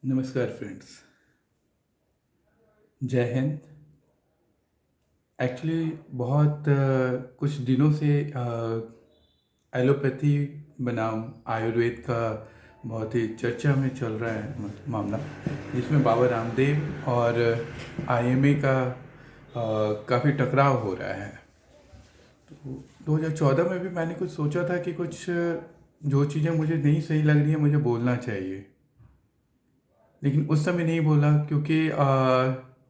नमस्कार फ्रेंड्स। जय हिंद। एक्चुअली बहुत कुछ दिनों से एलोपैथी बनाम आयुर्वेद का बहुत ही चर्चा में चल रहा है मामला, जिसमें बाबा रामदेव और आईएमए का काफ़ी टकराव हो रहा है। तो 2014 में भी मैंने कुछ सोचा था कि कुछ जो चीज़ें मुझे नहीं सही लग रही है मुझे बोलना चाहिए, लेकिन उस समय नहीं बोला क्योंकि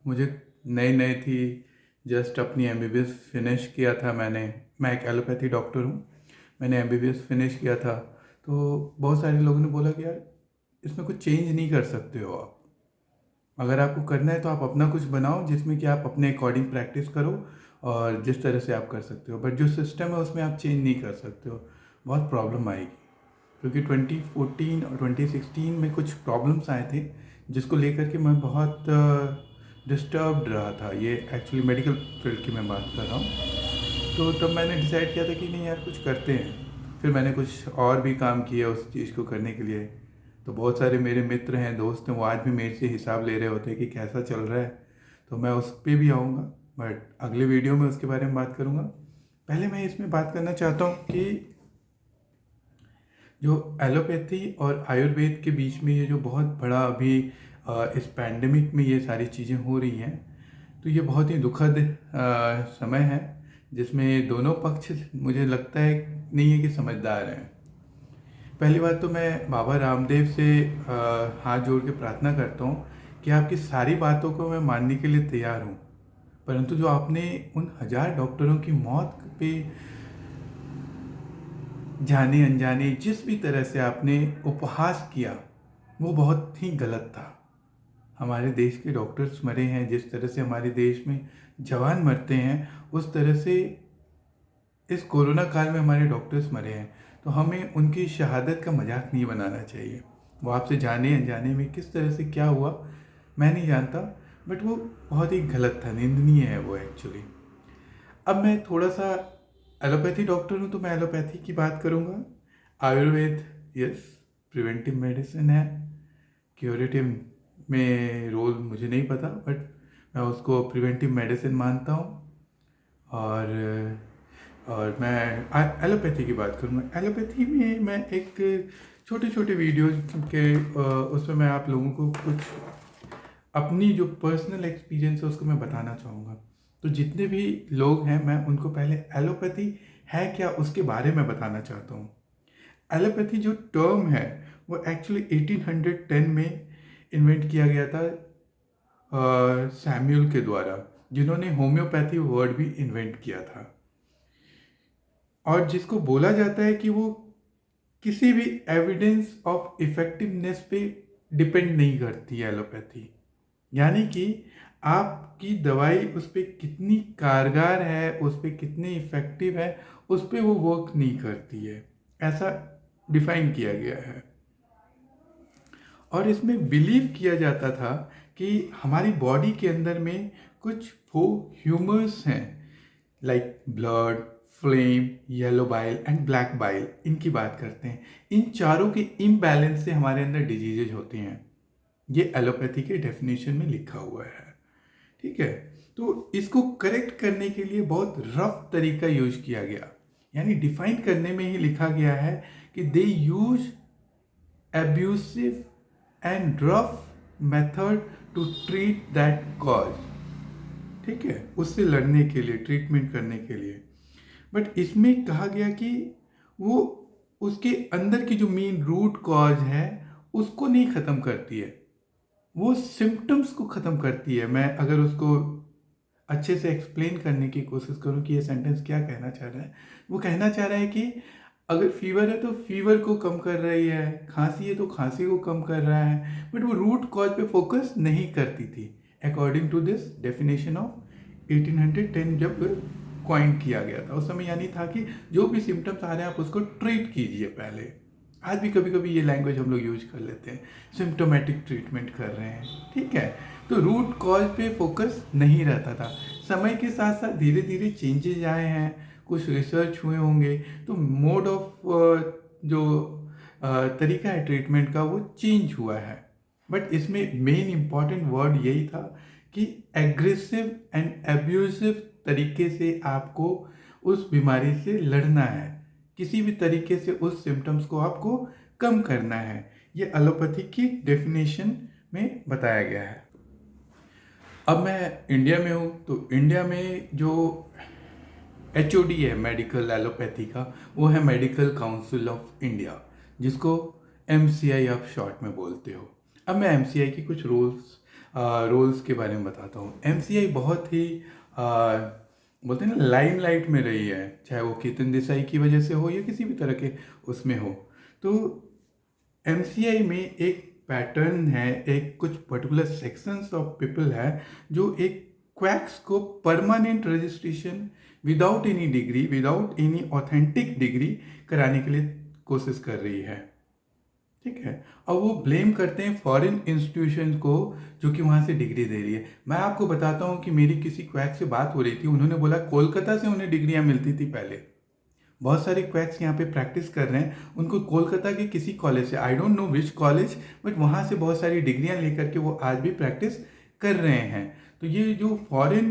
मुझे नई नई थी। जस्ट अपनी एमबीबीएस फिनिश किया था मैंने। मैं एक एलोपैथी डॉक्टर हूँ। मैंने एमबीबीएस फिनिश किया था। तो बहुत सारे लोगों ने बोला कि यार इसमें कुछ चेंज नहीं कर सकते हो आप। अगर आपको करना है तो आप अपना कुछ बनाओ जिसमें कि आप अपने अकॉर्डिंग प्रैक्टिस करो और जिस तरह से आप कर सकते हो, बट जो सिस्टम है उसमें आप चेंज नहीं कर सकते हो। बहुत प्रॉब्लम आएगी, क्योंकि 2014 और 2016 में कुछ प्रॉब्लम्स आए थे जिसको लेकर के मैं बहुत डिस्टर्ब्ड रहा था। ये एक्चुअली मेडिकल फील्ड की मैं बात कर रहा हूँ। तो तब मैंने डिसाइड किया था कि नहीं यार कुछ करते हैं। फिर मैंने कुछ और भी काम किया उस चीज़ को करने के लिए। तो बहुत सारे मेरे मित्र हैं, दोस्त हैं, वो आज भी मेरे से हिसाब ले रहे होते हैं कि कैसा चल रहा है। तो मैं उस पर भी आऊँगा, बट अगले वीडियो में उसके बारे में बात करूँगा। पहले मैं इसमें बात करना चाहता हूँ कि जो एलोपैथी और आयुर्वेद के बीच में ये जो बहुत बड़ा अभी इस पैंडेमिक में ये सारी चीज़ें हो रही हैं, तो ये बहुत ही दुखद समय है, जिसमें दोनों पक्ष मुझे लगता है नहीं है कि समझदार हैं। पहली बात तो मैं बाबा रामदेव से हाथ जोड़ के प्रार्थना करता हूँ कि आपकी सारी बातों को मैं मानने के लिए तैयार हूँ, परंतु जो आपने उन हजार डॉक्टरों की मौत पे जाने अनजाने जिस भी तरह से आपने उपहास किया, वो बहुत ही गलत था। हमारे देश के डॉक्टर्स मरे हैं, जिस तरह से हमारे देश में जवान मरते हैं उस तरह से इस कोरोना काल में हमारे डॉक्टर्स मरे हैं। तो हमें उनकी शहादत का मजाक नहीं बनाना चाहिए। वो आपसे जाने अनजाने में किस तरह से क्या हुआ मैं नहीं जानता, बट वो बहुत ही गलत था, निंदनीय है वो एक्चुअली। अब मैं थोड़ा सा एलोपैथी डॉक्टर हूँ तो मैं एलोपैथी की बात करूँगा। आयुर्वेद यस, प्रिवेंटिव मेडिसिन है। क्योरेटिव में रोल मुझे नहीं पता, बट मैं उसको प्रिवेंटिव मेडिसिन मानता हूँ। और मैं एलोपैथी की बात करूँगा। एलोपैथी में मैं एक छोटे छोटे वीडियोज के उसमें मैं आप लोगों को कुछ अपनी जो पर्सनल एक्सपीरियंस है उसको मैं बताना चाहूँगा। तो जितने भी लोग हैं मैं उनको पहले एलोपैथी है क्या उसके बारे में बताना चाहता हूँ। एलोपैथी जो टर्म है वो एक्चुअली 1810 में इन्वेंट किया गया था सैम्यूल के द्वारा, जिन्होंने होम्योपैथी वर्ड भी इन्वेंट किया था। और जिसको बोला जाता है कि वो किसी भी एविडेंस ऑफ इफेक्टिवनेस पे डिपेंड नहीं करती है एलोपैथी। यानी कि आपकी दवाई उस पर कितनी कारगर है, उस पर कितनी इफेक्टिव है, उस पर वो वर्क नहीं करती है, ऐसा डिफाइन किया गया है। और इसमें बिलीव किया जाता था कि हमारी बॉडी के अंदर में कुछ वो ह्यूमर्स हैं, like blood, flame, yellow bile and black bile, इनकी बात करते हैं। इन चारों के इम्बैलेंस से हमारे अंदर डिजीजेज होती हैं। ये एलोपैथी के डेफिनेशन में लिखा हुआ है। ठीक है। तो इसको करेक्ट करने के लिए बहुत रफ तरीका यूज किया गया, यानी डिफाइन करने में ही लिखा गया है कि they use abusive and rough method to treat that cause. ठीक है, उससे लड़ने के लिए, ट्रीटमेंट करने के लिए। बट इसमें कहा गया कि वो उसके अंदर की जो मेन रूट कॉज है उसको नहीं ख़त्म करती है, वो सिम्टम्स को ख़त्म करती है। मैं अगर उसको अच्छे से एक्सप्लेन करने की कोशिश करूं कि ये सेंटेंस क्या कहना चाह रहा है, वो कहना चाह रहा है कि अगर फीवर है तो फीवर को कम कर रही है, खांसी है तो खांसी को कम कर रहा है, बट वो रूट कॉज पे फोकस नहीं करती थी, according to this definition of 1810 जब क्वाइन किया गया था। उस समय यानी था कि जो भी सिम्टम्स आ रहे हैं आप उसको ट्रीट कीजिए पहले। आज भी कभी कभी ये लैंग्वेज हम लोग यूज कर लेते हैं, सिम्टोमेटिक ट्रीटमेंट कर रहे हैं। ठीक है। तो रूट कॉज पे फोकस नहीं रहता था। समय के साथ साथ धीरे धीरे चेंजेज आए हैं, कुछ रिसर्च हुए होंगे, तो मोड ऑफ जो तरीका है ट्रीटमेंट का वो चेंज हुआ है। बट इसमें मेन इम्पॉर्टेंट वर्ड यही था कि एग्रेसिव एंड एब्यूसिव तरीके से आपको उस बीमारी से लड़ना है, किसी भी तरीके से उस सिम्टम्स को आपको कम करना है। ये एलोपैथी की डेफिनेशन में बताया गया है। अब मैं इंडिया में हूँ, तो इंडिया में जो HOD है मेडिकल एलोपैथी का, वो है मेडिकल काउंसिल ऑफ इंडिया, जिसको MCI आप शॉर्ट में बोलते हो। अब मैं MCI की कुछ रोल्स के बारे में बताता हूँ। MCI बहुत ही बोलते हैं ना लाइमलाइट में रही है, चाहे वो केतन देसाई की वजह से हो या किसी भी तरह के उसमें हो। तो MCI में एक पैटर्न है, एक कुछ पर्टिकुलर सेक्शंस ऑफ पीपल है जो एक क्वैक्स को permanent registration without any degree, without any authentic degree कराने के लिए कोशिश कर रही है। ठीक है, और वो ब्लेम करते हैं फॉरेन इंस्टीट्यूशन को जो कि वहाँ से डिग्री दे रही है। मैं आपको बताता हूँ कि मेरी किसी क्वैक से बात हो रही थी, उन्होंने बोला कोलकाता से उन्हें डिग्रियाँ मिलती थी पहले। बहुत सारे क्वैक्स यहाँ पे प्रैक्टिस कर रहे हैं, उनको कोलकाता के किसी कॉलेज से, I don't know which college, but वहाँ से बहुत सारी डिग्रियाँ लेकर के वो आज भी प्रैक्टिस कर रहे हैं। तो ये जो फॉरेन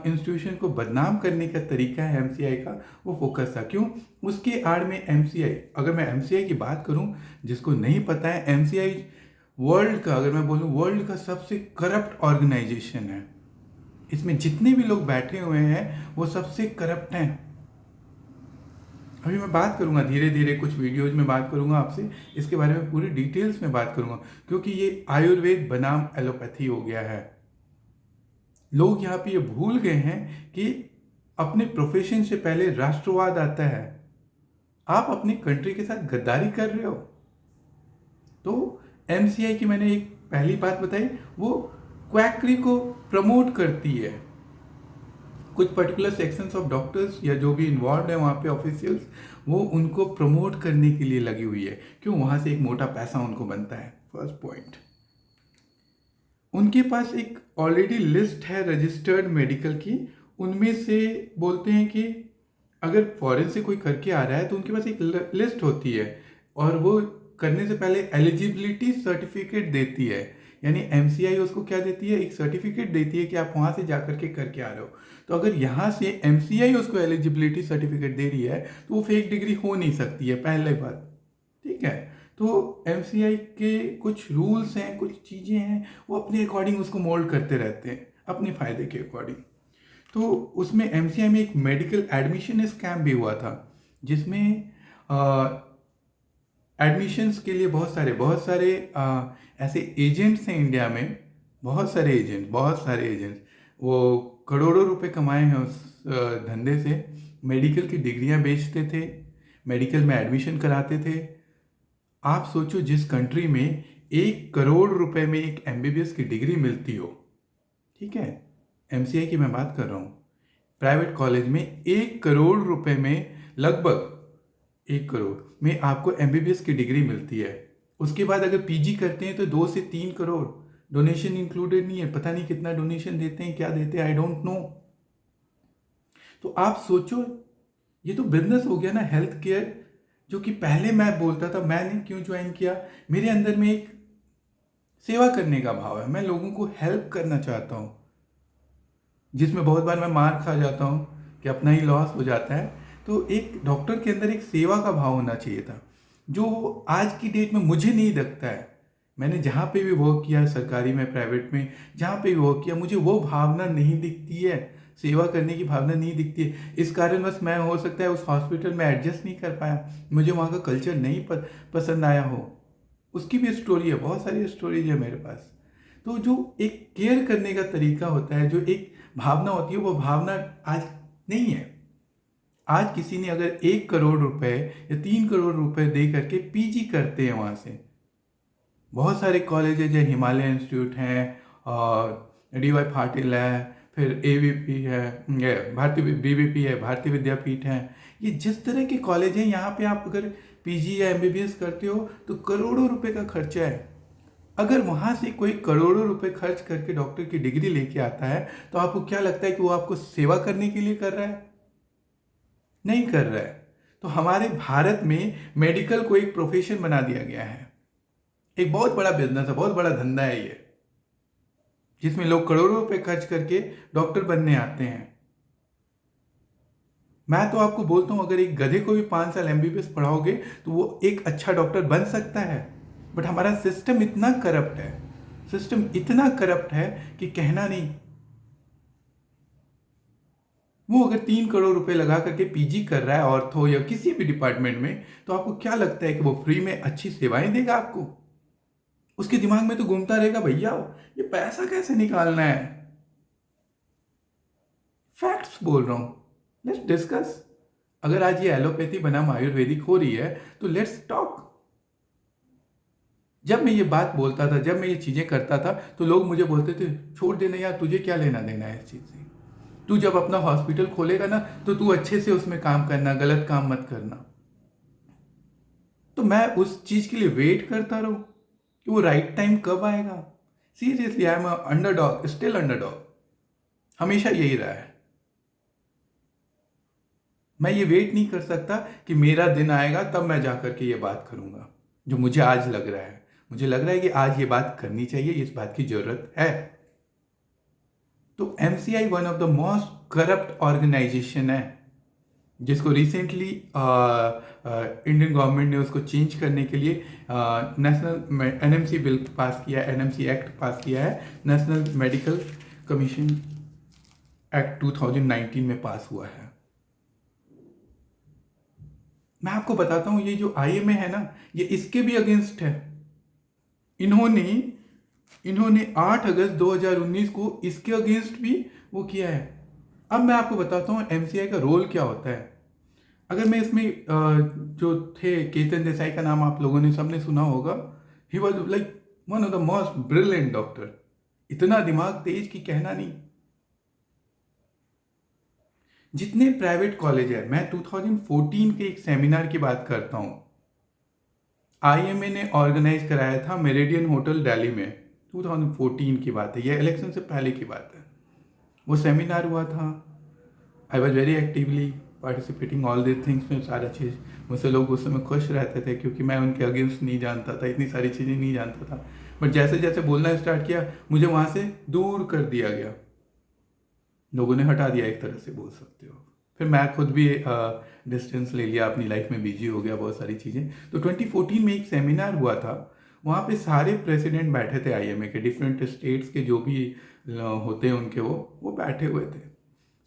इंस्टीट्यूशन को बदनाम करने का तरीका है MCI का, वो फोकस था। क्यों? उसके आड़ में MCI, अगर मैं MCI की बात करूँ, जिसको नहीं पता है, MCI वर्ल्ड का, अगर मैं बोलूँ वर्ल्ड का सबसे करप्ट ऑर्गेनाइजेशन है। इसमें जितने भी लोग बैठे हुए हैं वो सबसे करप्ट हैं। अभी मैं बात करूंगा धीरे धीरे, कुछ वीडियोज में बात करूंगा आपसे इसके बारे में, पूरी डिटेल्स में बात करूंगा, क्योंकि ये आयुर्वेद बनाम एलोपैथी हो गया है। लोग यहाँ पे ये भूल गए हैं कि अपने प्रोफेशन से पहले राष्ट्रवाद आता है। आप अपनी कंट्री के साथ गद्दारी कर रहे हो। तो MCI की मैंने एक पहली बात बताई, वो क्वैकरी को प्रमोट करती है। कुछ पर्टिकुलर सेक्शंस ऑफ डॉक्टर्स या जो भी इन्वॉल्व है वहाँ पे ऑफिशियल्स, वो उनको प्रमोट करने के लिए लगी हुई है। क्यों? वहाँ से एक मोटा पैसा उनको बनता है। फर्स्ट पॉइंट, उनके पास एक ऑलरेडी लिस्ट है रजिस्टर्ड मेडिकल की, उनमें से बोलते हैं कि अगर फॉरेन से कोई करके आ रहा है तो उनके पास एक लिस्ट होती है, और वो करने से पहले एलिजिबिलिटी सर्टिफिकेट देती है। यानी MCI उसको क्या देती है? एक सर्टिफिकेट देती है कि आप वहाँ से जा करके करके आ रहे हो। तो अगर यहाँ से MCI उसको एलिजिबिलिटी सर्टिफिकेट दे रही है तो वो फेक डिग्री हो नहीं सकती है, पहले बात। ठीक है, तो MCI के कुछ रूल्स हैं, कुछ चीज़ें हैं, वो अपने अकॉर्डिंग उसको मोल्ड करते रहते हैं अपने फ़ायदे के अकॉर्डिंग। तो उसमें MCI में एक मेडिकल एडमिशन स्कैम भी हुआ था, जिसमें एडमिशन्स के लिए बहुत सारे ऐसे एजेंट्स हैं इंडिया में, बहुत सारे एजेंट्स वो करोड़ों रुपए कमाए हैं उस धंधे से। मेडिकल की डिग्रियां बेचते थे, मेडिकल में एडमिशन कराते थे। आप सोचो, जिस कंट्री में 1 करोड़ रुपए में एक MBBS की डिग्री मिलती हो, ठीक है, MCI की मैं बात कर रहा हूँ, प्राइवेट कॉलेज में 1 करोड़ रुपए में, लगभग 1 करोड़ में आपको MBBS की डिग्री मिलती है। उसके बाद अगर PG करते हैं तो 2 से 3 करोड़, डोनेशन इंक्लूडेड नहीं है। पता नहीं कितना डोनेशन देते हैं, क्या देते हैं, आई डोंट नो। तो आप सोचो, ये तो बिजनेस हो गया ना हेल्थ केयर, जो कि पहले मैं बोलता था। मैंने क्यों ज्वाइन किया? मेरे अंदर में एक सेवा करने का भाव है, मैं लोगों को हेल्प करना चाहता हूँ, जिसमें बहुत बार मैं मार खा जाता हूँ कि अपना ही लॉस हो जाता है। तो एक डॉक्टर के अंदर एक सेवा का भाव होना चाहिए था, जो आज की डेट में मुझे नहीं दिखता है। मैंने जहाँ पे भी वर्क किया, सरकारी में, प्राइवेट में, जहाँ पे भी वर्क किया, मुझे वो भावना नहीं दिखती है, सेवा करने की भावना नहीं दिखती है। इस कारणवश मैं, हो सकता है, उस हॉस्पिटल में एडजस्ट नहीं कर पाया, मुझे वहाँ का कल्चर नहीं पसंद आया हो। उसकी भी स्टोरी है, बहुत सारी स्टोरीज है मेरे पास। तो जो एक केयर करने का तरीका होता है, जो एक भावना होती है, वो भावना आज नहीं है। आज किसी ने अगर 1 करोड़ रुपए या 3 करोड़ रुपए दे करके PG करते हैं वहाँ से, बहुत सारे कॉलेज है, जैसे हिमालय इंस्टीट्यूट हैं, और DY पाटिल है, फिर AVP है, ये भारतीय BVP है, भारतीय विद्यापीठ है। ये जिस तरह के कॉलेज हैं, यहाँ पे आप अगर PG या MBBS करते हो तो करोड़ों रुपए का खर्चा है। अगर वहाँ से कोई करोड़ों रुपए खर्च करके डॉक्टर की डिग्री लेके आता है, तो आपको क्या लगता है कि वो आपको सेवा करने के लिए कर रहा है? नहीं कर रहा है। तो हमारे भारत में मेडिकल को एक प्रोफेशन बना दिया गया है। एक बहुत बड़ा बिजनेस है, बहुत बड़ा धंधा है ये, जिसमें लोग करोड़ों रुपए खर्च करके डॉक्टर बनने आते हैं। मैं तो आपको बोलता हूँ, अगर एक गधे को भी 5 साल एमबीबीएस पढ़ाओगे तो वो एक अच्छा डॉक्टर बन सकता है। बट हमारा सिस्टम इतना करप्ट है, सिस्टम इतना करप्ट है कि कहना नहीं। वो अगर 3 करोड़ रुपए लगा करके पीजी कर रहा है ऑर्थो या किसी भी डिपार्टमेंट में, तो आपको क्या लगता है कि वो फ्री में अच्छी सेवाएं देगा आपको? उसके दिमाग में तो घूमता रहेगा, भैया ये पैसा कैसे निकालना है। फैक्ट्स बोल रहा हूं, लेट्स डिस्कस। अगर आज ये एलोपैथी बनाम आयुर्वेदिक हो रही है तो लेट्स टॉक। जब मैं ये बात बोलता था, जब मैं ये चीजें करता था, तो लोग मुझे बोलते थे छोड़ देना यार, तुझे क्या लेना देना है इस चीज से। तू जब अपना हॉस्पिटल खोलेगा ना, तो तू अच्छे से उसमें काम करना, गलत काम मत करना। तो मैं उस चीज के लिए वेट करता रहूं कि वो राइट टाइम कब आएगा। Seriously, I am underdog, still underdog, हमेशा यही रहा है। मैं ये वेट नहीं कर सकता कि मेरा दिन आएगा तब मैं जाकर के ये बात करूंगा जो मुझे आज लग रहा है। मुझे लग रहा है कि आज ये बात करनी चाहिए, इस बात की जरूरत है। तो MCI one of the most corrupt organisation है, जिसको रिसेंटली इंडियन गवर्नमेंट ने उसको चेंज करने के लिए नेशनल एनएमसी बिल पास किया है, एनएमसी एक्ट पास किया है। नेशनल मेडिकल कमीशन एक्ट 2019 में पास हुआ है। मैं आपको बताता हूं, ये जो आईएमए है ना, ये इसके भी अगेंस्ट है। इन्होंने इन्होंने 8 अगस्त 2019 को इसके अगेंस्ट भी वो किया है। अब मैं आपको बताता हूँ एमसीआई का रोल क्या होता है। अगर मैं इसमें जो थे केतन देसाई का नाम आप लोगों ने सबने सुना होगा। He was like one of the most brilliant doctor, इतना दिमाग तेज कि कहना नहीं। जितने प्राइवेट कॉलेज है, मैं 2014 के एक सेमिनार की बात करता हूँ, आईएमए ने ऑर्गेनाइज कराया था मेरिडियन होटल दिल्ली में। 2014 की बात है, ये इलेक्शन से पहले की बात है। वो सेमिनार हुआ था। I was very actively participating all this things में, सारा चीज़। मुझसे लोग उस समय खुश रहते थे क्योंकि मैं उनके अगेंस्ट नहीं जानता था, इतनी सारी चीज़ें नहीं जानता था। बट जैसे जैसे बोलना स्टार्ट किया, मुझे वहाँ से दूर कर दिया गया, लोगों ने हटा दिया, एक तरह से बोल सकते हो। फिर मैं खुद भी डिस्टेंस ले लिया, अपनी लाइफ में बिजी हो गया, बहुत सारी चीज़ें। तो 2014 में एक सेमिनार हुआ था, वहाँ पे सारे प्रेसिडेंट बैठे थे आईएमए के, डिफरेंट स्टेट्स के जो भी होते हैं उनके, वो बैठे हुए थे।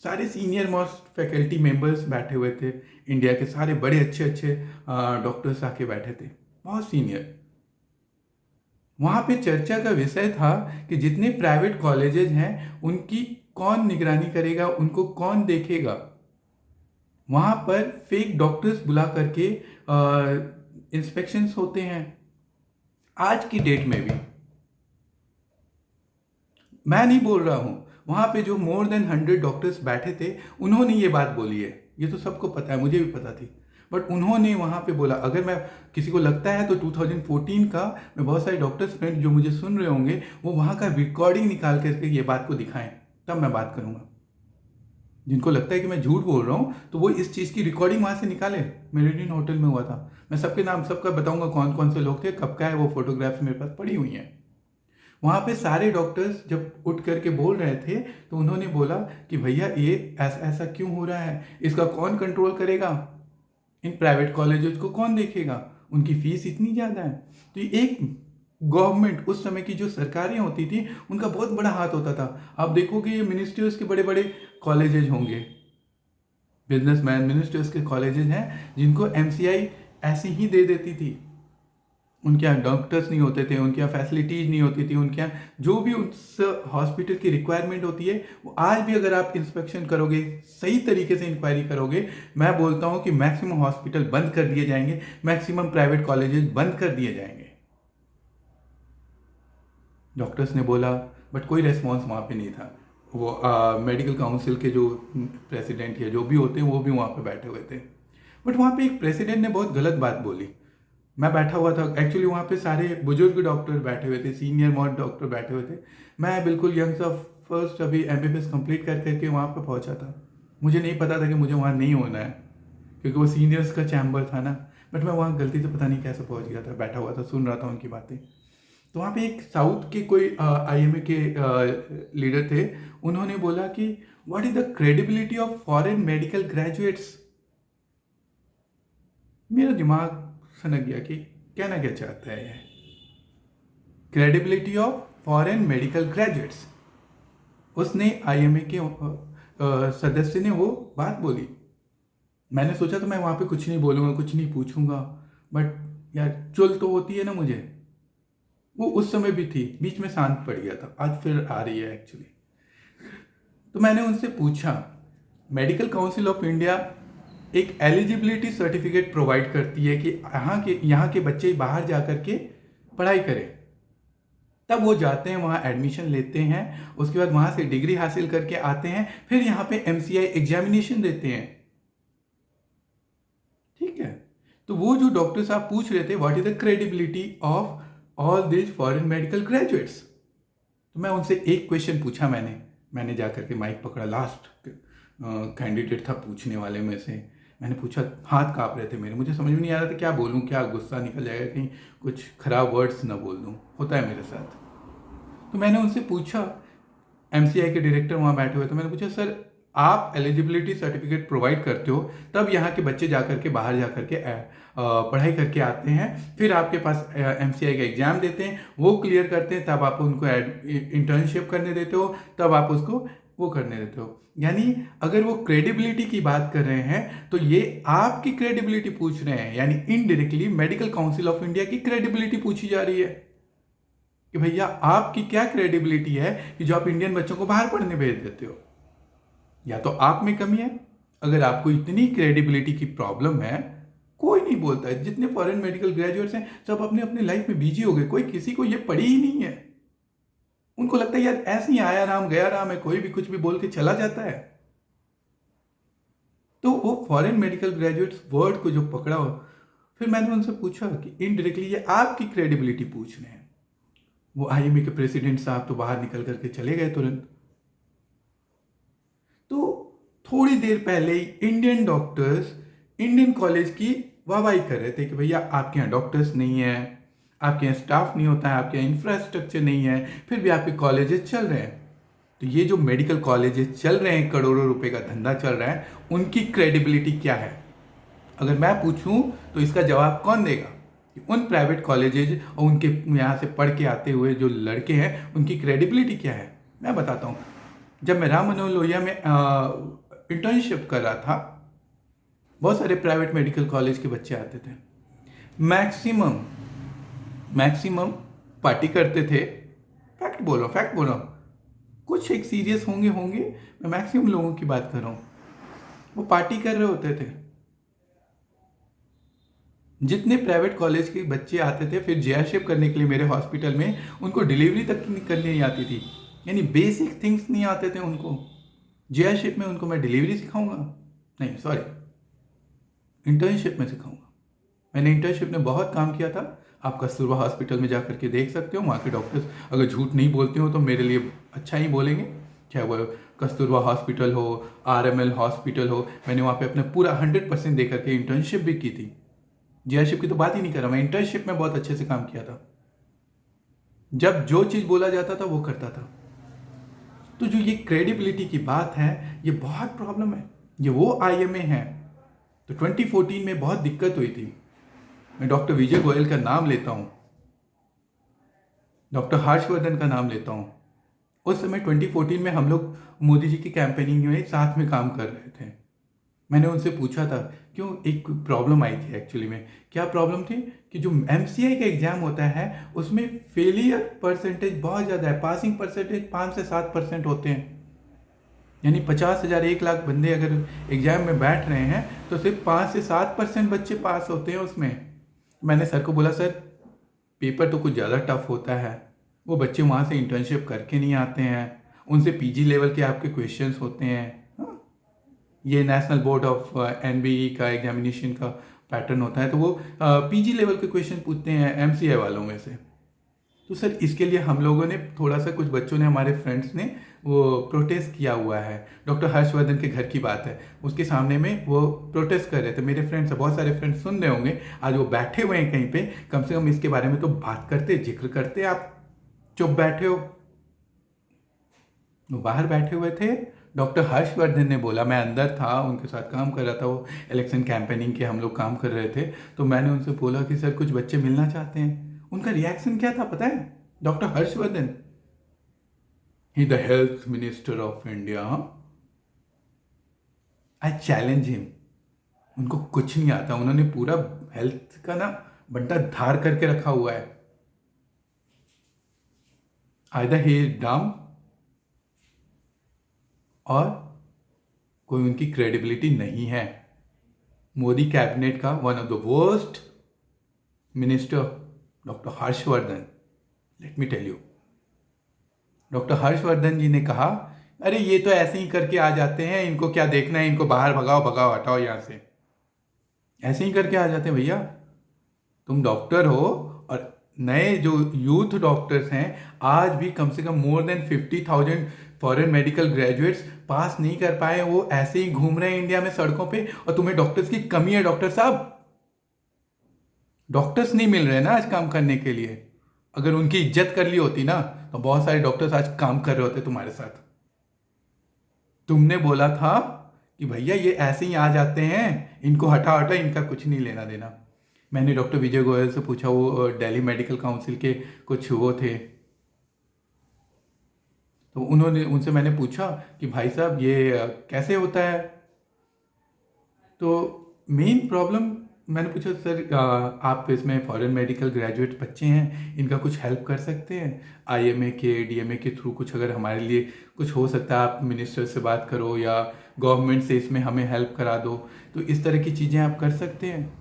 सारे सीनियर मोस्ट फैकल्टी मेंबर्स बैठे हुए थे, इंडिया के सारे बड़े अच्छे अच्छे डॉक्टर्स आके बैठे थे, बहुत सीनियर। वहाँ पे चर्चा का विषय था कि जितने प्राइवेट कॉलेजेस हैं उनकी कौन निगरानी करेगा, उनको कौन देखेगा। वहाँ पर फेक डॉक्टर्स बुला करके इंस्पेक्शंस होते हैं आज की डेट में भी। मैं नहीं बोल रहा हूँ, वहाँ पे जो मोर देन 100 डॉक्टर्स बैठे थे उन्होंने ये बात बोली है। ये तो सबको पता है, मुझे भी पता थी। बट उन्होंने वहाँ पे बोला, अगर मैं किसी को लगता है तो 2014 का, मैं बहुत सारे डॉक्टर्स फ्रेंड जो मुझे सुन रहे होंगे वो वहाँ का रिकॉर्डिंग निकाल करके ये बात को दिखाएं, तब मैं बात करूँगा। जिनको लगता है कि मैं झूठ बोल रहा हूँ तो वो इस चीज़ की रिकॉर्डिंग वहाँ से निकाले। मेरिडियन होटल में हुआ था। मैं सबके नाम सबका बताऊंगा कौन कौन से लोग थे, कब का है, वो फोटोग्राफ्स मेरे पास पड़ी हुई हैं। वहाँ पे सारे डॉक्टर्स जब उठ करके बोल रहे थे तो उन्होंने बोला कि भैया ये ऐसा ऐसा क्यों हो रहा है, इसका कौन कंट्रोल करेगा, इन प्राइवेट कॉलेजेस को कौन देखेगा, उनकी फीस इतनी ज़्यादा है। तो ये एक गवर्नमेंट, उस समय की जो सरकारें होती थी उनका बहुत बड़ा हाथ होता था। आप देखोगे ये मिनिस्टर्स के बड़े बड़े कॉलेजेस होंगे, बिजनेसमैन मिनिस्टर्स के कॉलेजेस हैं जिनको एमसीआई ऐसे ही दे देती थी। उनके यहाँ डॉक्टर्स नहीं होते थे, उनके यहाँ फैसिलिटीज नहीं होती थी, उनके यहाँ जो भी उस हॉस्पिटल की रिक्वायरमेंट होती है वो आज भी अगर आप इंस्पेक्शन करोगे, सही तरीके से इंक्वायरी करोगे, मैं बोलता हूँ कि मैक्सिमम हॉस्पिटल बंद कर दिए जाएंगे, मैक्सिमम प्राइवेट कॉलेजेस बंद कर दिए जाएंगे। डॉक्टर्स ने बोला, बट कोई रेस्पॉन्स वहाँ पे नहीं था। वो मेडिकल काउंसिल के जो प्रेसिडेंट या जो भी होते हैं वो भी वहाँ पे बैठे हुए थे। बट वहाँ पे एक प्रेसिडेंट ने बहुत गलत बात बोली। मैं बैठा हुआ था, एक्चुअली वहाँ पे सारे बुजुर्ग डॉक्टर बैठे हुए थे, सीनियर मोस्ट डॉक्टर बैठे हुए थे। मैं बिल्कुल यंग सा फर्स्ट अभी एमबीबीएस कंप्लीट कर करके वहाँ पे पहुँचा था। मुझे नहीं पता था कि मुझे वहाँ नहीं होना है क्योंकि वो सीनियर्स का चैम्बर था ना। बट मैं वहाँ गलती से पता नहीं कैसे पहुँच गया था, बैठा हुआ था, सुन रहा था उनकी बातें। तो वहाँ पे एक साउथ के कोई आईएमए के लीडर थे, उन्होंने बोला कि what is the credibility of foreign medical graduates. मेरा दिमाग सनक गया कि कहना क्या चाहता है ये, credibility of foreign medical graduates. उसने आईएमए के सदस्य ने वो बात बोली। मैंने सोचा तो मैं वहाँ पे कुछ नहीं बोलूँगा, कुछ नहीं पूछूंगा, बट यार चुल तो होती है ना मुझे। वो उस समय भी थी, बीच में शांत पड़ गया था, आज फिर आ रही है एक्चुअली। तो मैंने उनसे पूछा, मेडिकल काउंसिल ऑफ इंडिया एक एलिजिबिलिटी सर्टिफिकेट प्रोवाइड करती है कि यहाँ के बच्चे बाहर जा कर के पढ़ाई करें। तब वो जाते हैं, वहाँ एडमिशन लेते हैं, उसके बाद वहाँ से डिग्री हासिल करके आते हैं, फिर यहाँ पे एमसीआई एग्जामिनेशन देते हैं। ठीक है, तो वो जो डॉक्टर साहब पूछ रहे थे what is the credibility of all this foreign medical graduates, तो मैं उनसे एक क्वेश्चन पूछा। मैंने जाकर के माइक पकड़ा, लास्ट कैंडिडेट था पूछने वाले में से। मैंने पूछा, हाथ कांप रहे थे मेरे, मुझे समझ में नहीं आ रहा था क्या बोलूँ, क्या गुस्सा निकल जाएगा, कहीं कुछ खराब वर्ड्स ना बोल दूँ, होता है मेरे साथ। तो मैंने उनसे पूछा, एमसीआई के डायरेक्टर वहाँ बैठे हुए थे, मैंने पूछा सर आप एलिजिबिलिटी सर्टिफिकेट प्रोवाइड करते हो, तब यहाँ के बच्चे जाकर के बाहर जाकर के पढ़ाई करके आते हैं, फिर आपके पास एमसीआई का एग्जाम देते हैं, वो क्लियर करते हैं, तब आप उनको इंटर्नशिप करने देते हो, तब आप उसको वो करने देते हो। यानी अगर वो क्रेडिबिलिटी की बात कर रहे हैं तो ये आपकी क्रेडिबिलिटी पूछ रहे हैं, यानी indirectly medical council of India की क्रेडिबिलिटी पूछी जा रही है कि भैया आपकी क्या क्रेडिबिलिटी है कि जो आप इंडियन बच्चों को बाहर पढ़ने भेज देते हो। या तो आप में कमी है, अगर आपको इतनी क्रेडिबिलिटी की प्रॉब्लम है, कोई नहीं बोलता है। जितने फॉरेन मेडिकल ग्रेजुएट्स हैं सब अपने अपने लाइफ में बिजी हो गए, कोई किसी को ये पड़ी ही नहीं है। उनको लगता है यार ऐसे ही आया राम गया राम है, कोई भी कुछ भी बोल के चला जाता है। तो वो फॉरेन मेडिकल ग्रेजुएट्स वर्ड को जो पकड़ा हो, फिर मैंने उनसे पूछा कि इनडायरेक्टली ये आपकी क्रेडिबिलिटी पूछ रहे हैं। वो आईएमए के प्रेसिडेंट साहब तो बाहर निकल करके चले गए तुरंत। तो थोड़ी देर पहले ही इंडियन डॉक्टर्स इंडियन कॉलेज की वाहवाही कर रहे थे कि भैया आपके यहाँ डॉक्टर्स नहीं है, आपके यहाँ स्टाफ नहीं होता है, आपके यहाँ इंफ्रास्ट्रक्चर नहीं है, फिर भी आपके कॉलेजेस चल रहे हैं। तो ये जो मेडिकल कॉलेजेस चल रहे हैं, करोड़ों रुपए का धंधा चल रहा है, उनकी क्रेडिबिलिटी क्या है? अगर मैं पूछूं तो इसका जवाब कौन देगा कि उन प्राइवेट कॉलेजेज और उनके यहाँ से पढ़ के आते हुए जो लड़के हैं उनकी क्रेडिबिलिटी क्या है? मैं बताता हूँ। जब मैं राम मनोहर लोहिया में इंटर्नशिप कर रहा था, बहुत सारे प्राइवेट मेडिकल कॉलेज के बच्चे आते थे, मैक्सिमम पार्टी करते थे। फैक्ट बोल रहा हूँ, कुछ एक सीरियस होंगे, मैं मैक्सिमम लोगों की बात कर रहा हूँ, वो पार्टी कर रहे होते थे। जितने प्राइवेट कॉलेज के बच्चे आते थे फिर जेआरशिप करने के लिए मेरे हॉस्पिटल में, उनको डिलीवरी तक करनी नहीं आती थी, यानी बेसिक थिंग्स नहीं आते थे उनको। जेआरशिप में उनको मैं डिलीवरी सिखाऊंगा? नहीं, सॉरी, इंटर्नशिप में सिखाऊंगा। मैंने इंटर्नशिप में बहुत काम किया था, आप कस्तूरबा हॉस्पिटल में जा करके देख सकते हो। वहाँ के डॉक्टर्स अगर झूठ नहीं बोलते हो तो मेरे लिए अच्छा ही बोलेंगे, चाहे वो कस्तूरबा हॉस्पिटल हो, आरएमएल हॉस्पिटल हो। मैंने वहाँ पे अपना पूरा 100% दे करके इंटर्नशिप भी की थी। जेआरशिप की तो बात ही नहीं कर रहा, मैं इंटर्नशिप में बहुत अच्छे से काम किया था। जब जो चीज़ बोला जाता था वो करता था। तो जो ये क्रेडिबिलिटी की बात है, ये बहुत प्रॉब्लम है। ये वो आईएमए है। तो 2014 में बहुत दिक्कत हुई थी। मैं डॉक्टर विजय गोयल का नाम लेता हूँ, डॉक्टर हर्षवर्धन का नाम लेता हूँ। उस समय 2014 में हम लोग मोदी जी की कैंपेनिंग में साथ में काम कर रहे थे। मैंने उनसे पूछा था क्यों, एक प्रॉब्लम आई थी एक्चुअली में। क्या प्रॉब्लम थी कि जो एमसीआई का एग्ज़ाम होता है उसमें फेलियर परसेंटेज बहुत ज़्यादा है। पासिंग परसेंटेज 5 से 7% होते हैं, यानी 50,000 1 लाख बंदे अगर एग्ज़ाम में बैठ रहे हैं तो सिर्फ 5 से 7% बच्चे पास होते हैं उसमें। मैंने सर को बोला, सर पेपर तो कुछ ज़्यादा टफ होता है, वो बच्चे वहाँ से इंटर्नशिप करके नहीं आते हैं, उनसे पीजी लेवल के आपके क्वेश्चंस होते हैं। ये नेशनल बोर्ड ऑफ एनबीई का एग्जामिनेशन का पैटर्न होता है, तो वो पीजी लेवल के क्वेश्चन पूछते हैं एमसीआई वालों में से। तो सर इसके लिए हम लोगों ने थोड़ा सा, कुछ बच्चों ने, हमारे फ्रेंड्स ने वो प्रोटेस्ट किया हुआ है। डॉक्टर हर्षवर्धन के घर की बात है, उसके सामने में वो प्रोटेस्ट कर रहे थे। मेरे फ्रेंड्स, बहुत सारे फ्रेंड्स सुन रहे होंगे, आज वो बैठे हुए हैं कहीं पे, कम से कम इसके बारे में तो बात करते, जिक्र करते। आप चुप बैठे हो। वो बाहर बैठे हुए थे, डॉक्टर हर्षवर्धन ने बोला, मैं अंदर था, उनके साथ काम कर रहा था, वो इलेक्शन कैंपेनिंग के हम लोग काम कर रहे थे, तो मैंने उनसे बोला कि सर कुछ बच्चे मिलना चाहते हैं। उनका रिएक्शन क्या था पता है? Doctor Harshvardhan, he the health minister of India, I challenge him. उनको कुछ नहीं आता, उन्होंने पूरा हेल्थ का ना बंटा धार करके रखा हुआ है। आइदर ही इज डम, और कोई उनकी क्रेडिबिलिटी नहीं है। मोदी कैबिनेट का one of the worst minister doctor Harshvardhan. Let me tell you, doctor Harshvardhan ji ने कहा, अरे ये तो ऐसे ही करके आ जाते हैं, इनको क्या देखना है, इनको बाहर भगाओ भगाओ, हटाओ यहाँ से। ऐसे ही करके आ जाते हैं भैया। तुम डॉक्टर हो, और नए जो यूथ डॉक्टर्स हैं, आज भी कम से कम more than 50,000 foreign medical graduates pass नहीं कर पाए। वो ऐसे ही घूम रहे हैं इंडिया में सड़कों पे, और तुम्हें डॉक्टर्स की कमी है। डॉक्टर साहब, डॉक्टर्स नहीं मिल रहे ना आज काम करने के लिए। अगर उनकी इज्जत कर ली होती ना, तो बहुत सारे डॉक्टर्स आज काम कर रहे होते तुम्हारे साथ। तुमने बोला था कि भैया ये ऐसे ही आ जाते हैं, इनको हटा हटा, इनका कुछ नहीं लेना देना। मैंने डॉक्टर विजय गोयल से पूछा, वो दिल्ली मेडिकल काउंसिल के कुछ वो थे, तो उनसे मैंने पूछा कि भाई साहब ये कैसे होता है। तो मेन प्रॉब्लम, मैंने पूछा सर आप इसमें फॉरेन मेडिकल ग्रेजुएट बच्चे हैं, इनका कुछ हेल्प कर सकते हैं? आईएमए के, डीएमए के थ्रू कुछ अगर हमारे लिए कुछ हो सकता है, आप मिनिस्टर से बात करो या गवर्नमेंट से इसमें हमें हेल्प करा दो, तो इस तरह की चीज़ें आप कर सकते हैं।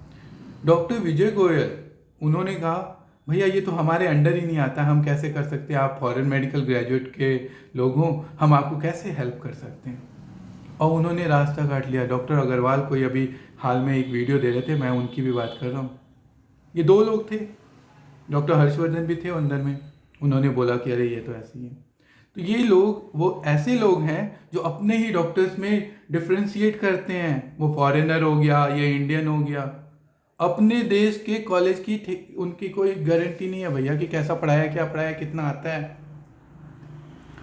डॉक्टर विजय गोयल, उन्होंने कहा भैया ये तो हमारे अंडर ही नहीं आता, हम कैसे कर सकते हैं? आप फॉरेन मेडिकल ग्रेजुएट के लोग हों, हम आपको कैसे हेल्प कर सकते हैं? और उन्होंने रास्ता काट लिया। डॉक्टर अग्रवाल कोई अभी हाल में एक वीडियो दे रहे थे, मैं उनकी भी बात कर रहा हूँ। ये दो लोग थे, डॉक्टर हर्षवर्धन भी थे अंदर में। उन्होंने बोला कि अरे ये तो ऐसे ही है। तो ये लोग वो ऐसे लोग हैं जो अपने ही डॉक्टर्स में डिफ्रेंशिएट करते हैं। वो फॉरेनर हो गया, ये इंडियन हो गया। अपने देश के कॉलेज की उनकी कोई गारंटी नहीं है भैया कि कैसा पढ़ाया, क्या पढ़ाया, कितना आता है।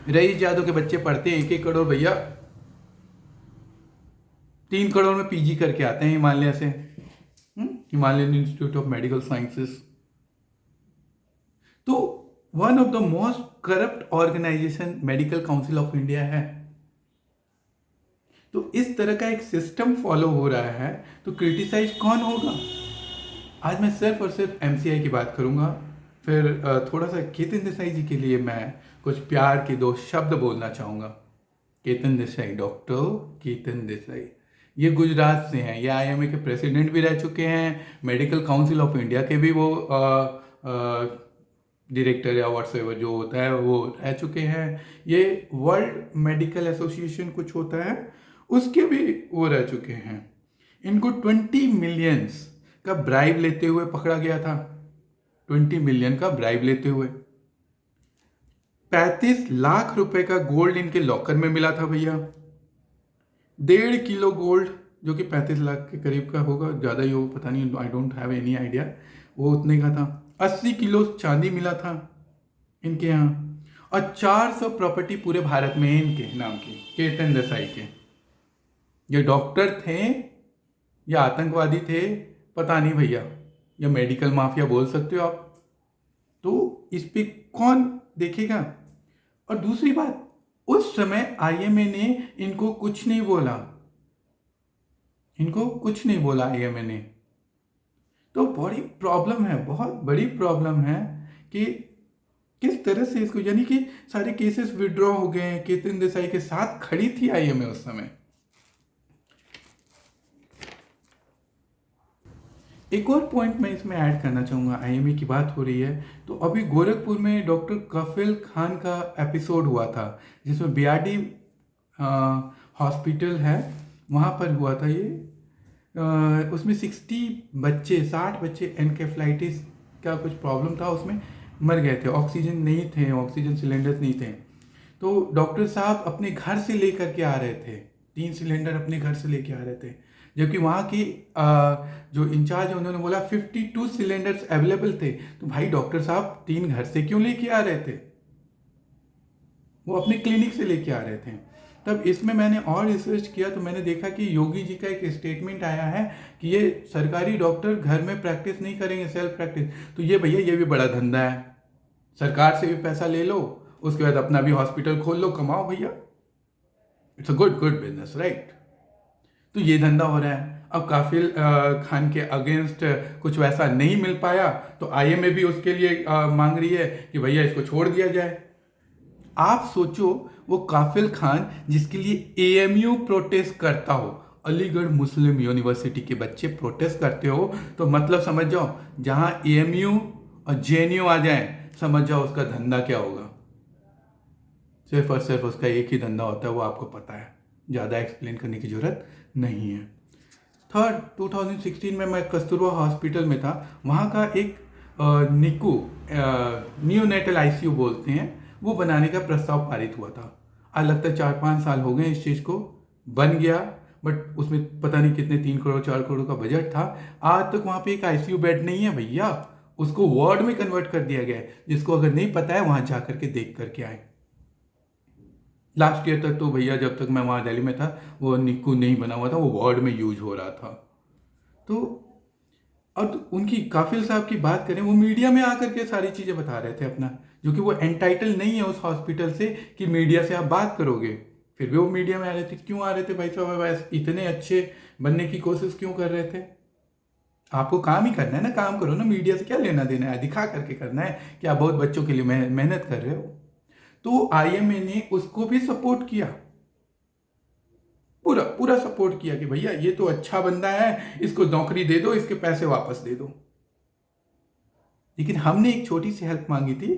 रईस यादव के बच्चे पढ़ते हैं 1-1 करोड़ भैया, 3 करोड़ में पीजी करके आते हैं हिमालय से, Himalayan institute of medical sciences. तो one of the most corrupt organisation medical council of India है। तो इस तरह का एक सिस्टम फॉलो हो रहा है, तो क्रिटिसाइज कौन होगा? आज मैं सिर्फ और सिर्फ एमसीआई की बात करूंगा। फिर थोड़ा सा केतन देसाई जी के लिए मैं कुछ प्यार के 2 शब्द बोलना चाहूँगा। केतन देसाई, डॉक्टर केतन देसाई, ये गुजरात से हैं। ये आईएमए के प्रेसिडेंट भी रह चुके हैं, मेडिकल काउंसिल ऑफ इंडिया के भी वो डायरेक्टर या व्हाट्सएवर जो होता है वो रह चुके हैं। ये वर्ल्ड मेडिकल एसोसिएशन कुछ होता है, उसके भी वो रह चुके हैं। इनको 20 मिलियंस का ब्राइब लेते हुए पकड़ा गया था। 20 मिलियन का ब्राइब लेते हुए 35 लाख रुपए का गोल्ड इनके लॉकर में मिला था भैया। 1.5 किलो गोल्ड, जो कि 35 लाख के करीब का होगा, ज़्यादा ही हो पता नहीं, I don't have any idea, वो उतने का था। 80 किलो चांदी मिला था इनके यहाँ, और 400 प्रॉपर्टी पूरे भारत में है इनके नाम की, केतन देसाई के। ये डॉक्टर थे या आतंकवादी थे पता नहीं भैया, या मेडिकल माफिया बोल सकते हो आप। तो इस पे कौन देखेगा? और दूसरी बात, उस समय आईएमए ने इनको कुछ नहीं बोला, इनको कुछ नहीं बोला आईएमए ने। तो बड़ी प्रॉब्लम है, बहुत बड़ी प्रॉब्लम है कि किस तरह से इसको, यानी कि सारे केसेस विड्रॉ हो गए हैं। केतन देसाई के साथ खड़ी थी आईएमए उस समय। एक और पॉइंट मैं इसमें ऐड करना चाहूँगा, आईएमए की बात हो रही है तो अभी गोरखपुर में डॉक्टर कफिल खान का एपिसोड हुआ था, जिसमें बीआरडी हॉस्पिटल है वहाँ पर हुआ था ये। उसमें 60 बच्चे 60 बच्चे एनकेफ्लाइटिस का कुछ प्रॉब्लम था उसमें, मर गए थे, ऑक्सीजन नहीं थे, ऑक्सीजन सिलेंडर्स नहीं थे। तो डॉक्टर साहब अपने घर से लेकर के आ रहे थे, 3 सिलेंडर अपने घर से लेके आ रहे थे, जबकि वहाँ की जो इंचार्ज है उन्होंने बोला 52 सिलेंडर्स अवेलेबल थे। तो भाई डॉक्टर साहब 3 घर से क्यों लेके आ रहे थे? वो अपने क्लिनिक से लेके आ रहे थे। तब इसमें मैंने और रिसर्च किया तो मैंने देखा कि योगी जी का एक स्टेटमेंट आया है कि ये सरकारी डॉक्टर घर में प्रैक्टिस नहीं करेंगे, सेल्फ प्रैक्टिस। तो ये भैया ये भी बड़ा धंधा है, सरकार से भी पैसा ले लो, उसके बाद अपना भी हॉस्पिटल खोल लो, कमाओ भैया। It's a good good business, right? तो ये धंधा हो रहा है। अब काफिल खान के अगेंस्ट कुछ वैसा नहीं मिल पाया तो आईएमए भी उसके लिए मांग रही है कि भैया इसको छोड़ दिया जाए। आप सोचो, वो काफिल खान जिसके लिए एएमयू प्रोटेस्ट करता हो, अलीगढ़ मुस्लिम यूनिवर्सिटी के बच्चे प्रोटेस्ट करते हो, तो मतलब समझ जाओ जहां एएमयू और जेएनयू आ जाए, समझ जाओ उसका धंधा क्या होगा। सिर्फ और सिर्फ उसका एक ही धंधा होता है, वो आपको पता है, ज़्यादा एक्सप्लेन करने की जरूरत नहीं है। थर्ड, 2016 में मैं कस्तूरबा हॉस्पिटल में था। वहाँ का एक निकू, नियोनेटल आईसीयू बोलते हैं, वो बनाने का प्रस्ताव पारित हुआ था। आज लगता है 4-5 साल हो गए इस चीज़ को, बन गया, बट उसमें पता नहीं कितने 3 करोड़ 4 करोड़ का बजट था। आज तक वहाँ पे एक आईसीयू बेड नहीं है भैया, उसको वार्ड में कन्वर्ट कर दिया गया है। जिसको अगर नहीं पता है वहाँ जा करके देख करके आए। लास्ट ईयर तक तो भैया, जब तक मैं वहाँ दिल्ली में था, वो निक्कू नहीं बना हुआ था, वो वार्ड में यूज हो रहा था। तो अब उनकी काफिल साहब की बात करें, वो मीडिया में आकर के सारी चीज़ें बता रहे थे अपना, जो कि वो एंटाइटल नहीं है उस हॉस्पिटल से कि मीडिया से आप बात करोगे। फिर भी वो मीडिया में आ रहे थे। क्यों आ रहे थे भाई साहब? इतने अच्छे बनने की कोशिश क्यों कर रहे थे? आपको काम ही करना है ना, काम करो ना, मीडिया से क्या लेना देना है? दिखा करके करना है कि आप बहुत बच्चों के लिए मेहनत कर रहे हो। तो आईएमए ने उसको भी सपोर्ट किया, पूरा पूरा सपोर्ट किया कि भैया ये तो अच्छा बंदा है, इसको नौकरी दे दो, इसके पैसे वापस दे दो। लेकिन हमने एक छोटी सी हेल्प मांगी थी,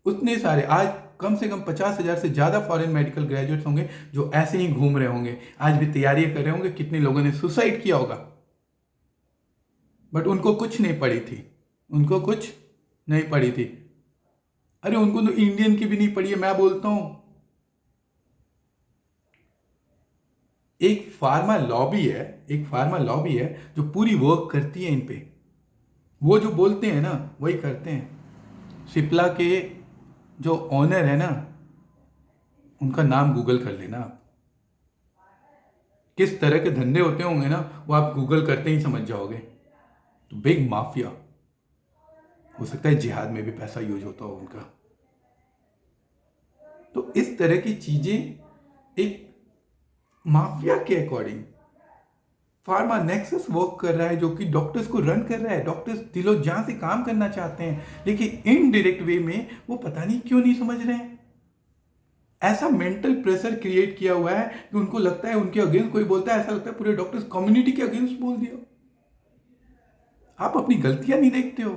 उतने सारे, आज कम से कम 50,000 से ज़्यादा फॉरेन मेडिकल ग्रेजुएट्स होंगे जो ऐसे ही घूम रहे होंगे, आज भी तैयारियां कर रहे होंगे। कितने लोगों ने सुसाइड किया होगा, बट उनको कुछ नहीं पड़ी थी, उनको कुछ नहीं पड़ी थी। अरे उनको तो इंडियन की भी नहीं पड़ी है, मैं बोलता हूं। एक फार्मा लॉबी है, एक फार्मा लॉबी है जो पूरी वर्क करती है इन पे। वो जो बोलते हैं ना वही करते हैं। सिप्ला के जो ऑनर है ना, उनका नाम गूगल कर लेना आप। किस तरह के धंधे होते होंगे ना, वो आप गूगल करते ही समझ जाओगे। तो बिग माफिया, हो सकता है जिहाद में भी पैसा यूज होता हो उनका। तो इस तरह की चीजें एक माफिया के अकॉर्डिंग फार्मा नेक्सस वर्क कर रहा है, जो कि डॉक्टर्स को रन कर रहा है। डॉक्टर्स दिलो जान से काम करना चाहते हैं, लेकिन इनडायरेक्ट वे में वो पता नहीं क्यों नहीं समझ रहे हैं। ऐसा मेंटल प्रेशर क्रिएट किया हुआ है कि उनको लगता है उनके अगेंस्ट कोई बोलता है, ऐसा लगता है पूरे डॉक्टर्स कम्युनिटी के अगेंस्ट बोल दिया। आप अपनी गलतियां नहीं देखते हो,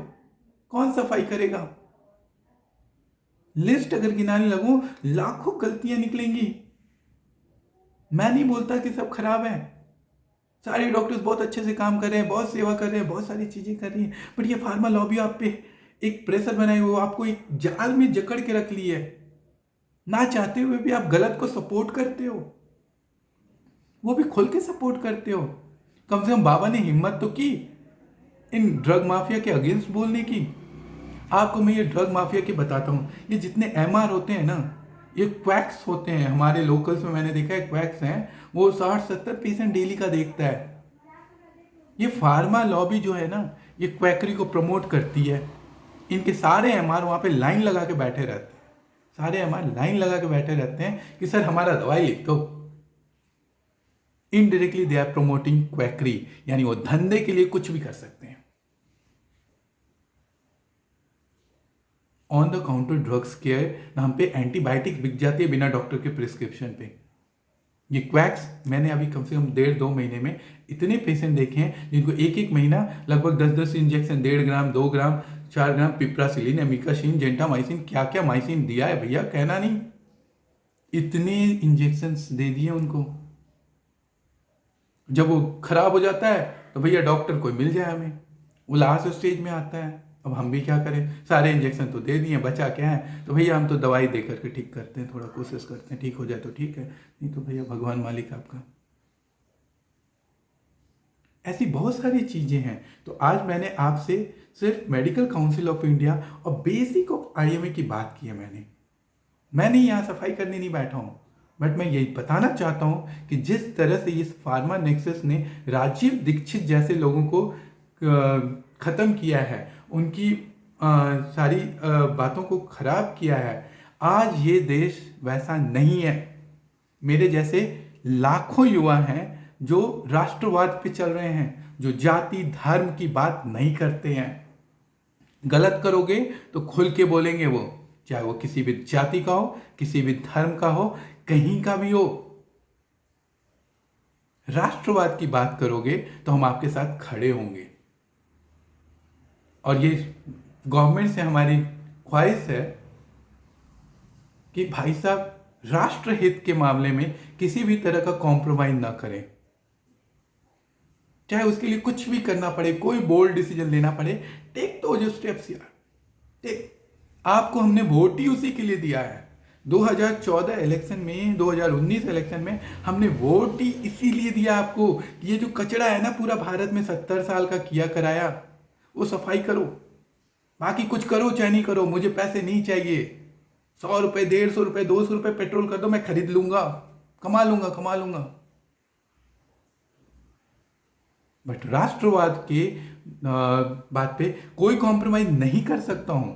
कौन सफाई करेगा? लिस्ट अगर गिनाने लगूं, लाखों गलतियां निकलेंगी। मैं नहीं बोलता कि सब खराब है, सारे डॉक्टर्स बहुत अच्छे से काम कर रहे हैं, बहुत सेवा कर रहे हैं, बहुत सारी चीजें कर रही हैं, बट ये फार्मा लॉबी आप पे एक प्रेशर बनाए हुए, आपको एक जाल में जकड़ के रख ली है। ना चाहते हुए भी आप गलत को सपोर्ट करते हो, वो भी खुल के सपोर्ट करते हो। कम से कम बाबा ने हिम्मत तो की इन ड्रग माफिया के अगेंस्ट बोलने की। आपको मैं ये ड्रग माफिया की बताता हूँ, ये जितने एमआर होते हैं ना, ये क्वैक्स होते हैं। हमारे लोकल्स में मैंने देखा है क्वैक्स हैं, वो 60-70 पेशेंट डेली का देखता है। ये फार्मा लॉबी जो है ना, ये क्वैकरी को प्रमोट करती है। इनके सारे एमआर वहाँ पे लाइन लगा के बैठे रहते हैं, सारे एमआर लाइन लगा के बैठे रहते हैं कि सर हमारा दवाई लिख दो। Indirectly they are promoting quackery, यानी वो धंधे के लिए कुछ भी कर सकते हैं। On the counter drugs care नाम पे एंटीबायोटिक बिक जाती है बिना डॉक्टर के प्रिस्क्रिप्शन पे। ये क्वैक्स मैंने अभी कम से कम 1.5-2 महीने में इतने पेशेंट देखे हैं जिनको एक एक महीना लगभग 10-10 इंजेक्शन, 1.5 ग्राम, 2 ग्राम, 4 ग्राम पिप्रासिलिन, एमिकासिन, जेंटामाइसिन, क्या क्या माइसिन दिया है भैया, कहना नहीं। इतने इंजेक्शन दे दिए उनको। जब वो खराब हो जाता है तो भैया डॉक्टर कोई मिल जाए हमें, वो लास्ट स्टेज में आता है। अब हम भी क्या करें, सारे इंजेक्शन तो दे दिए, बचा क्या है? तो भैया हम तो दवाई दे करके ठीक करते हैं, थोड़ा कोशिश करते हैं, ठीक हो जाए तो ठीक है, नहीं तो भैया भगवान मालिक आपका। ऐसी बहुत सारी चीज़ें हैं। तो आज मैंने आपसे सिर्फ मेडिकल काउंसिल ऑफ इंडिया और बेसिक ऑफ आईएमए की बात की है। मैं नहीं यहाँ सफाई करने नहीं बैठा हूँ, बट मैं यही बताना चाहता हूँ कि जिस तरह से इस फार्मा नेक्सस ने राजीव दीक्षित जैसे लोगों को ख़त्म किया है, उनकी सारी बातों को खराब किया है, आज ये देश वैसा नहीं है। मेरे जैसे लाखों युवा हैं जो राष्ट्रवाद पे चल रहे हैं, जो जाति धर्म की बात नहीं करते हैं। गलत करोगे तो खुल के बोलेंगे वो, चाहे वो किसी भी जाति का हो, किसी भी धर्म का हो, कहीं का भी हो। राष्ट्रवाद की बात करोगे तो हम आपके साथ खड़े होंगे। और ये गवर्नमेंट से हमारी ख्वाहिश है कि भाई साहब राष्ट्रहित के मामले में किसी भी तरह का कॉम्प्रोमाइज ना करें, चाहे उसके लिए कुछ भी करना पड़े, कोई बोल्ड डिसीजन लेना पड़े, टेक दो स्टेप्स यार, टेक। आपको हमने वोट ही उसी के लिए दिया है। 2014 इलेक्शन में, 2019 इलेक्शन में हमने वोट ही इसीलिए दिया आपको कि ये जो कचरा है ना पूरा भारत में 70 साल का किया कराया, वो सफाई करो। बाकी कुछ करो चाहे नहीं करो, मुझे पैसे नहीं चाहिए। 100 रुपए, 150 रुपए, 200 रुपए पेट्रोल कर दो, मैं खरीद लूंगा, कमा लूंगा। बट राष्ट्रवाद के बात पे कोई कॉम्प्रोमाइज नहीं कर सकता हूं।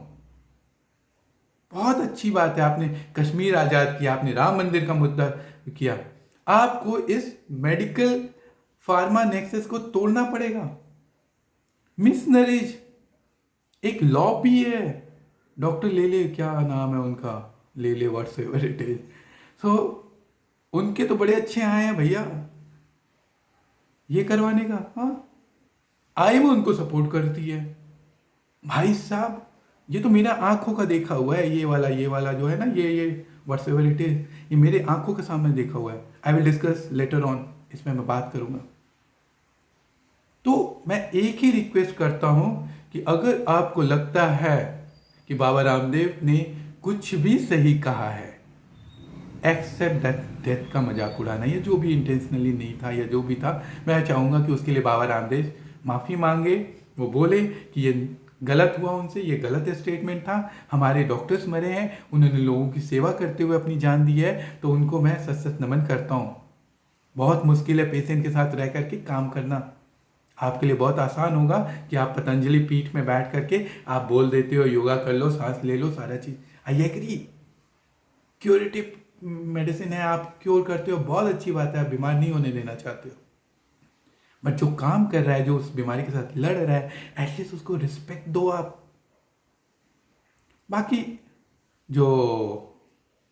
बहुत अच्छी बात है, आपने कश्मीर आजाद किया, आपने राम मंदिर का मुद्दा किया, आपको इस मेडिकल फार्मा नेक्सस को तोड़ना पड़ेगा। मिशनरीज एक लॉबी है, डॉक्टर लेले, क्या नाम है उनका, लेले व्हाट्स एवर इट इज, सो उनके तो बड़े अच्छे आए हैं भैया ये करवाने का। हाँ, आईएमए उनको सपोर्ट करती है। भाई साहब ये तो मेरा आंखों का देखा हुआ है, ये वाला जो है ना, ये व्हाट्स एवर इट इज, ये मेरे आंखों के सामने देखा हुआ है। I will discuss later on, इसमें मैं बात करूंगा। तो मैं एक ही रिक्वेस्ट करता हूं कि अगर आपको लगता है कि बाबा रामदेव ने कुछ भी सही कहा है, एक्सेप्ट दैट डेथ का मजाक उड़ाना, ये जो भी इंटेंशनली नहीं था या जो भी था, मैं चाहूँगा कि उसके लिए बाबा रामदेव माफ़ी मांगे, वो बोले कि ये गलत हुआ उनसे, ये गलत स्टेटमेंट था। हमारे डॉक्टर्स मरे हैं, उन्होंने लोगों की सेवा करते हुए अपनी जान दी है, तो उनको मैं सच सच नमन करता हूँ। बहुत मुश्किल है पेशेंट के साथ रह करके काम करना। आपके लिए बहुत आसान होगा कि आप पतंजलि पीठ में बैठ करके आप बोल देते हो योगा कर लो, सांस ले लो, सारा चीज़। आई एग्री, क्योरेटिव मेडिसिन है, आप क्योर करते हो, बहुत अच्छी बात है, आप बीमार नहीं होने देना चाहते हो। बट जो काम कर रहा है, जो उस बीमारी के साथ लड़ रहा है, एटलीस्ट उसको रिस्पेक्ट दो आप। बाकी जो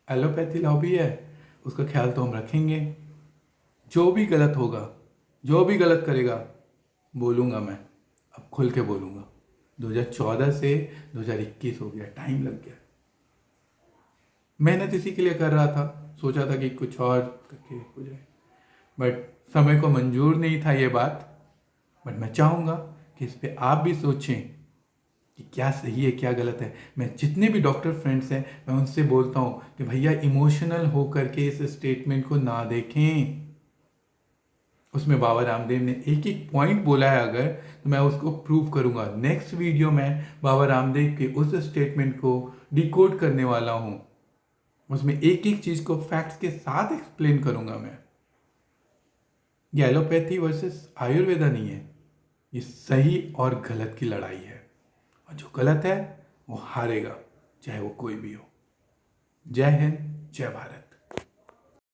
एलोपैथी लॉबी है उसका ख्याल तो हम रखेंगे। जो भी गलत होगा, जो भी गलत करेगा, बोलूँगा मैं, अब खुल के बोलूँगा। 2014 से 2021 हो गया, टाइम लग गया। मेहनत इसी के लिए कर रहा था, सोचा था कि कुछ और करके हो जाए, बट समय को मंजूर नहीं था ये बात। बट मैं चाहूँगा कि इस पे आप भी सोचें कि क्या सही है क्या गलत है। मैं जितने भी डॉक्टर फ्रेंड्स हैं मैं उनसे बोलता हूँ कि भैया इमोशनल हो करके इस स्टेटमेंट को ना देखें। उसमें बाबा रामदेव ने एक एक पॉइंट बोला है, अगर तो मैं उसको प्रूव करूँगा। नेक्स्ट वीडियो में बाबा रामदेव के उस स्टेटमेंट को डिकोड करने वाला हूँ, उसमें एक एक चीज़ को फैक्ट्स के साथ एक्सप्लेन करूँगा मैं। ये एलोपैथी वर्सेस आयुर्वेदा नहीं है, ये सही और गलत की लड़ाई है, और जो गलत है वो हारेगा, चाहे वो कोई भी हो। जय हिंद, जय भारत।